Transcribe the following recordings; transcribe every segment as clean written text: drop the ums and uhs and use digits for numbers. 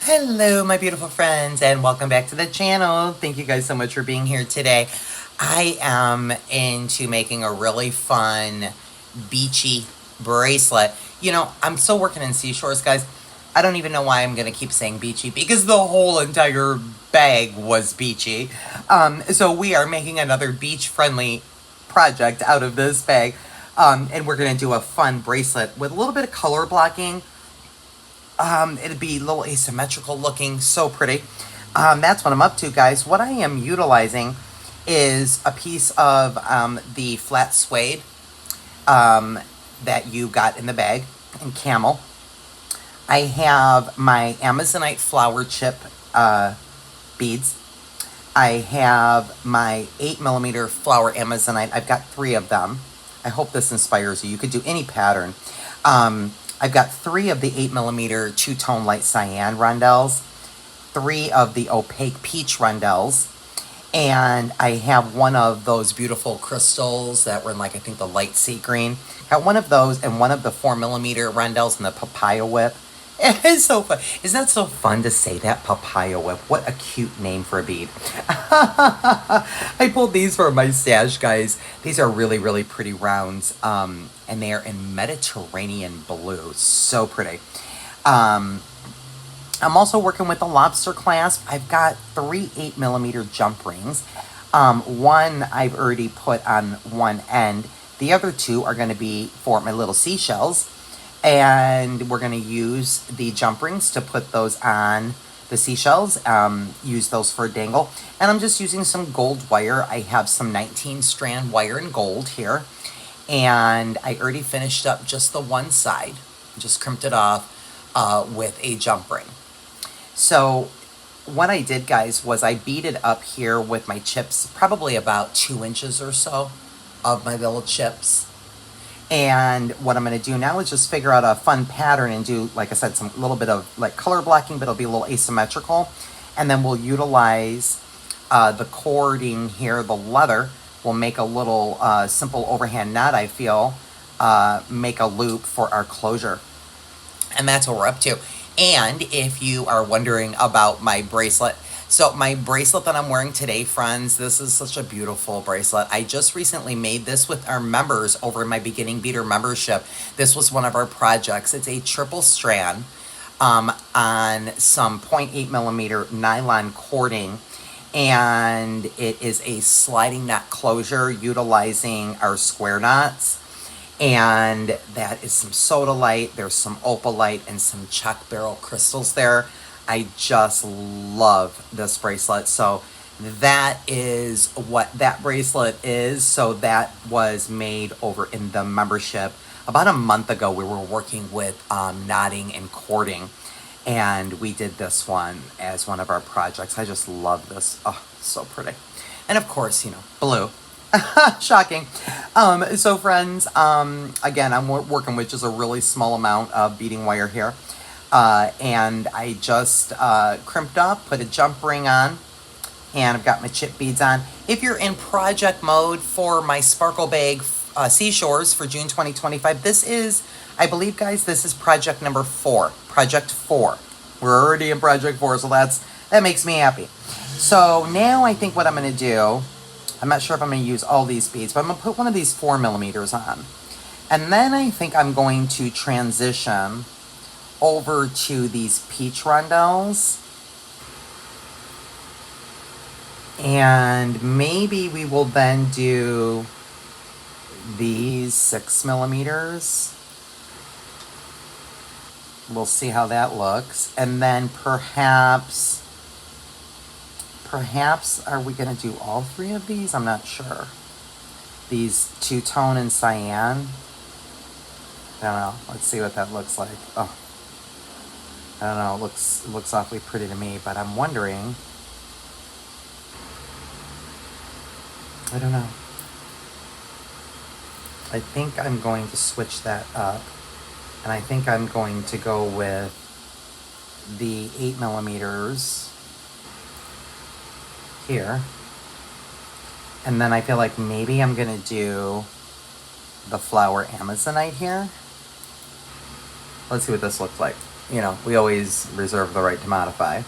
Hello, my beautiful friends, and welcome back to the channel. Thank you guys so much for being here today. I am into making a really fun, beachy bracelet. You know, I'm still working in seashores, guys. I don't even know why I'm going to keep saying beachy because the whole entire bag was beachy. So we are making another beach-friendly project out of this bag. And we're going to do a fun bracelet with a little bit of color blocking. It'd be a little asymmetrical looking, so pretty. That's what I'm up to, guys. What I am utilizing is a piece of the flat suede that you got in the bag in camel. I have my Amazonite flower chip beads. I have my 8mm flower Amazonite. I've got 3 of them. I hope this inspires you. You could do any pattern. I've got 3 of the 8mm two-tone light cyan rondelles, 3 of the opaque peach rondelles, and I have one of those beautiful crystals that were in, like, I think the light sea green. Got one of those and one of the 4mm rondelles in the papaya whip. It's so fun. Isn't that so fun to say that? Papaya whip. What a cute name for a bead. I pulled these for my stash, guys. These are really, really pretty rounds. And they are in Mediterranean blue. So pretty. I'm also working with the lobster clasp. I've got 3 8mm jump rings. One I've already put on one end. The other 2 are going to be for my little seashells. And we're going to use the jump rings to put those on the seashells, use those for a dangle. And I'm just using some gold wire. I have some 19 strand wire in gold here. And I already finished up just the one side, just crimped it off with a jump ring. So what I did, guys, was I beaded up here with my chips, probably about 2 inches or so of my little chips. And what I'm going to do now is just figure out a fun pattern and do, like I said, some little bit of like color blocking, but it'll be a little asymmetrical. And then we'll utilize the cording here, the leather. We'll make a little simple overhand knot, I feel, make a loop for our closure. And that's what we're up to. And if you are wondering about my bracelet, so my bracelet that I'm wearing today, friends, this is such a beautiful bracelet. I just recently made this with our members over in my Beginning Beater membership. This was one of our projects. It's a triple strand on some 0.8mm nylon cording. And it is a sliding knot closure utilizing our square knots. And that is some sodalite, there's some opalite, and some chuck barrel crystals there. I just love this bracelet. So that is what that bracelet is. So that was made over in the membership. About a month ago, we were working with knotting and cording. And we did this one as one of our projects. I just love this. Oh, so pretty. And of course, you know, blue. Shocking. So friends, again, I'm working with just a really small amount of beading wire here. And I just crimped up, put a jump ring on, and I've got my chip beads on. If you're in project mode for my Sparkle Bag Seashores for June 2025, this is, I believe, guys, this is project number 4. Project 4. We're already in project 4, so that makes me happy. So now I think what I'm going to do, I'm not sure if I'm going to use all these beads, but I'm going to put one of these 4mm on. And then I think I'm going to transition over to these peach rondelles. And maybe we will then do these 6mm. We'll see how that looks. And then perhaps, are we going to do all 3 of these? I'm not sure. These two-tone and cyan. I don't know. Let's see what that looks like. Oh, I don't know. It looks awfully pretty to me, but I'm wondering. I don't know. I think I'm going to switch that up. And I think I'm going to go with the 8mm here. And then I feel like maybe I'm going to do the flower Amazonite here. Let's see what this looks like. you know, we always reserve the right to modify.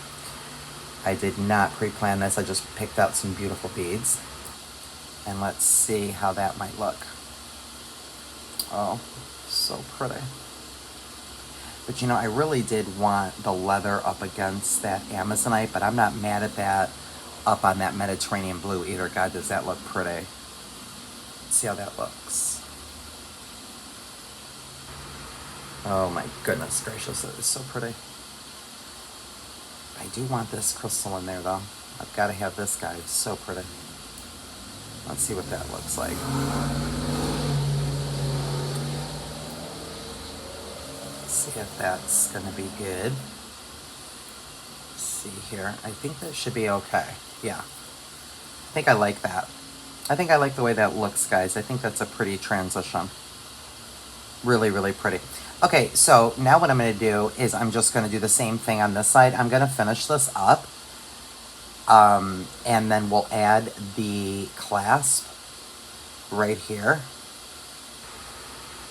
I did not pre-plan this. I just picked out some beautiful beads. And let's see how that might look. Oh, so pretty. But you know, I really did want the leather up against that Amazonite, but I'm not mad at that up on that Mediterranean blue either. God, does that look pretty. Let's see how that looks. Oh my goodness gracious, it is so pretty. I do want this crystal in there though. I've got to have this guy. It's so pretty. Let's see what that looks like. See if that's gonna be good. Let's see here. I think that should be okay. Yeah. I think I like that. I think I like the way that looks, guys. I think that's a pretty transition. Really, really pretty. Okay, so now what I'm gonna do is I'm just gonna do the same thing on this side. I'm gonna finish this up. And then we'll add the clasp right here.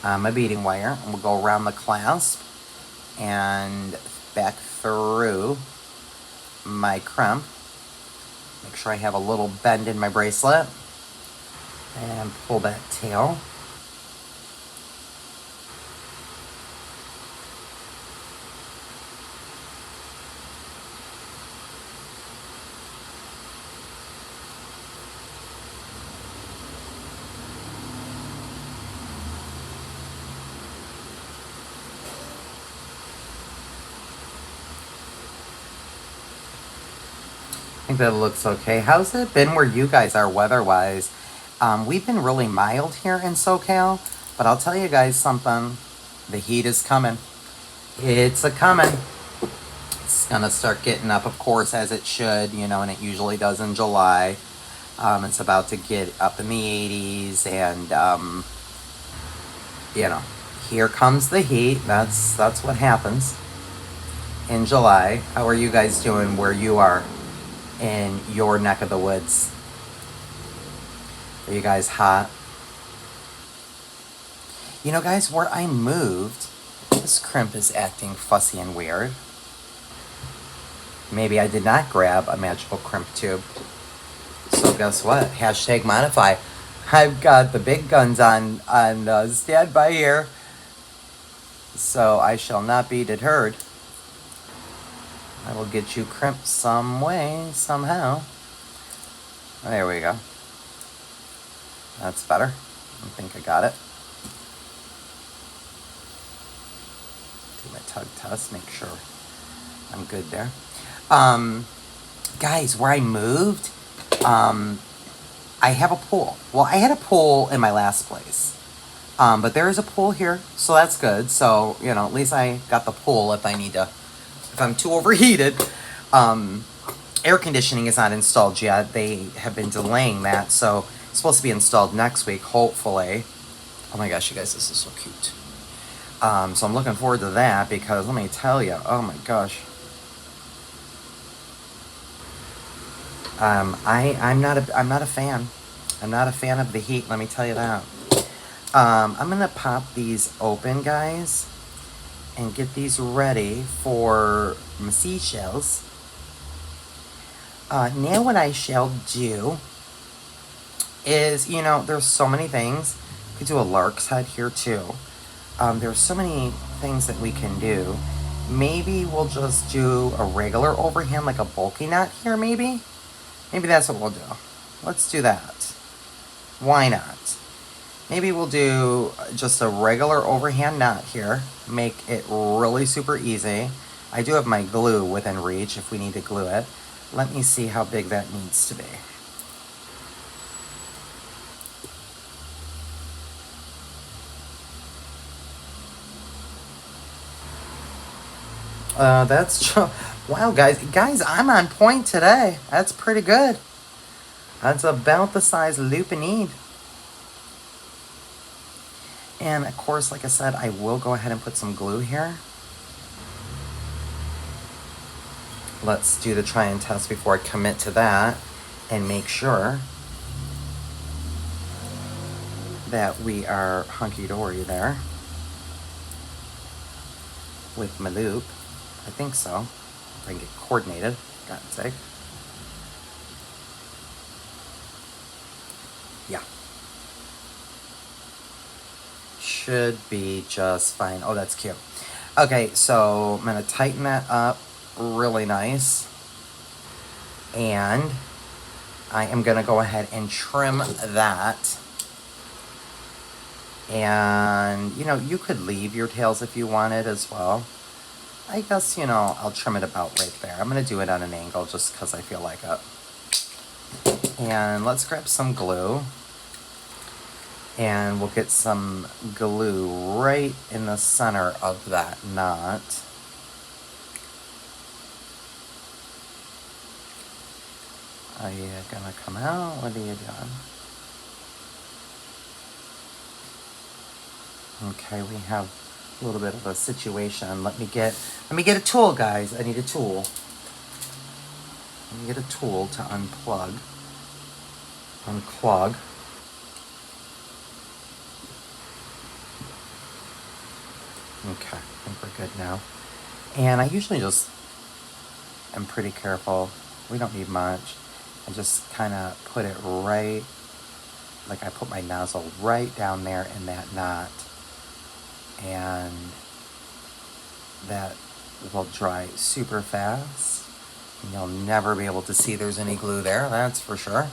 My beading wire, and we'll go around the clasp and back through my crimp. Make sure I have a little bend in my bracelet and pull that tail. I think that looks okay. How's it been where you guys are weather-wise? We've been really mild here in SoCal, but I'll tell you guys something. The heat is coming. It's a-coming. It's gonna start getting up, of course, as it should, you know, and it usually does in July. It's about to get up in the 80s, and, you know, here comes the heat. That's what happens in July. How are you guys doing where you are in your neck of the woods? Are you guys hot? You know, guys, where I moved, this crimp is acting fussy and weird. Maybe I did not grab a magical crimp tube. So guess what? Hashtag modify. I've got the big guns on standby here. So I shall not be deterred. I will get you crimped some way, somehow. There we go. That's better. I think I got it. Do my tug test, make sure I'm good there. Guys, where I moved, I have a pool. Well, I had a pool in my last place. But there is a pool here, so that's good. So, you know, at least I got the pool if I need to, if I'm too overheated. Air conditioning is not installed yet. They have been delaying that, so it's supposed to be installed next week, hopefully. Oh my gosh, you guys, this is so cute. So I'm looking forward to that because let me tell you, oh my gosh. I'm not a fan. I'm not a fan of the heat, let me tell you that. I'm gonna pop these open, guys, and get these ready for my seashells. Now what I shall do is, you know, there's so many things. We could do a lark's head here too. There's so many things that we can do. Maybe we'll just do a regular overhand, like a bulky knot here, maybe? Maybe that's what we'll do. Let's do that. Why not? Maybe we'll do just a regular overhand knot here. Make it really super easy. I do have my glue within reach if we need to glue it. Let me see how big that needs to be. That's wow, guys, I'm on point today. That's pretty good. That's about the size loop I need. And of course, like I said, I will go ahead and put some glue here. Let's do the try and test before I commit to that and make sure that we are hunky-dory there with my loop. I think so. If I can get coordinated, for God's sake. Yeah. Should be just fine. Oh, that's cute. Okay, so I'm going to tighten that up really nice. And I am going to go ahead and trim that. And, you know, you could leave your tails if you wanted as well. I guess, you know, I'll trim it about right there. I'm going to do it on an angle just because I feel like it. And let's grab some glue. And we'll get some glue right in the center of that knot. Are you gonna come out? What are you doing? Okay, we have a little bit of a situation. Let me get a tool, guys. I need a tool. Let me get a tool to unclog. Okay, I think we're good now. And I usually just am pretty careful. We don't need much. I just kind of put it right, like I put my nozzle right down there in that knot. And that will dry super fast. And you'll never be able to see there's any glue there, that's for sure.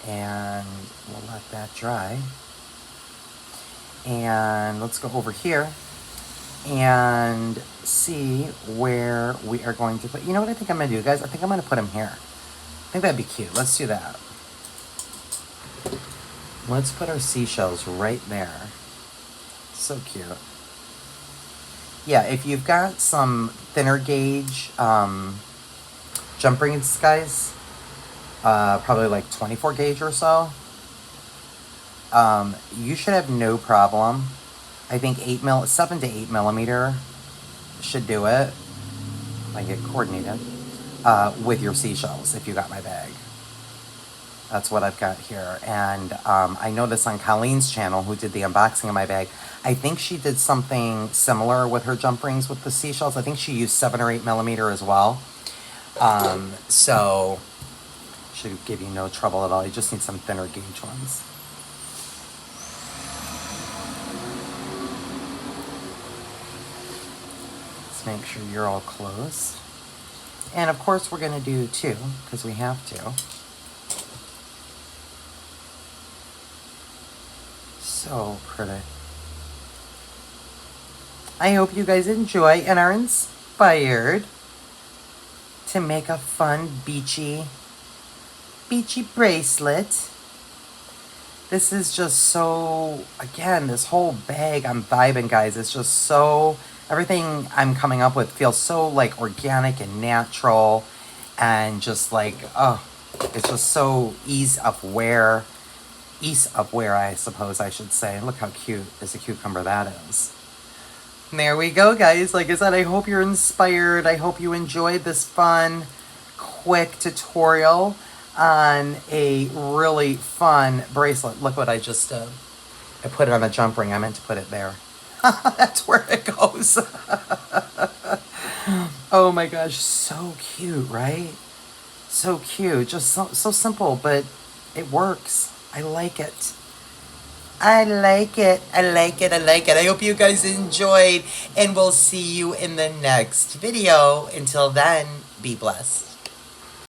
And we'll let that dry. And let's go over here and see where we are going to put, you know what I think I'm gonna do, guys? I think I'm gonna put them here. I think that'd be cute. Let's do that. Let's put our seashells right there. So cute. Yeah, if you've got some thinner gauge jump rings, guys, probably like 24 gauge or so, you should have no problem. I think 7 to 8 millimeter should do it. I get coordinated with your seashells if you got my bag. That's what I've got here. And I noticed on Colleen's channel, who did the unboxing of my bag, I think she did something similar with her jump rings with the seashells. I think she used 7 or 8 millimeter as well. So should give you no trouble at all. You just need some thinner gauge ones. Let's make sure you're all closed. And of course we're going to do 2 because we have to. So pretty. I hope you guys enjoy and are inspired to make a fun beachy bracelet. This is just so, again, this whole bag, I'm vibing, guys. It's just so, everything I'm coming up with feels so like organic and natural and just like, oh, it's just so ease of wear, I suppose I should say. Look how cute is a cucumber that is. And there we go, guys. Like I said, I hope you're inspired. I hope you enjoyed this fun, quick tutorial on a really fun bracelet. Look what I just did. I put it on a jump ring. I meant to put it there. That's where it goes. Oh my gosh, so cute, right? So cute. Just so simple, but it works. I like it. I like it. I hope you guys enjoyed, and we'll see you in the next video. Until then, be blessed.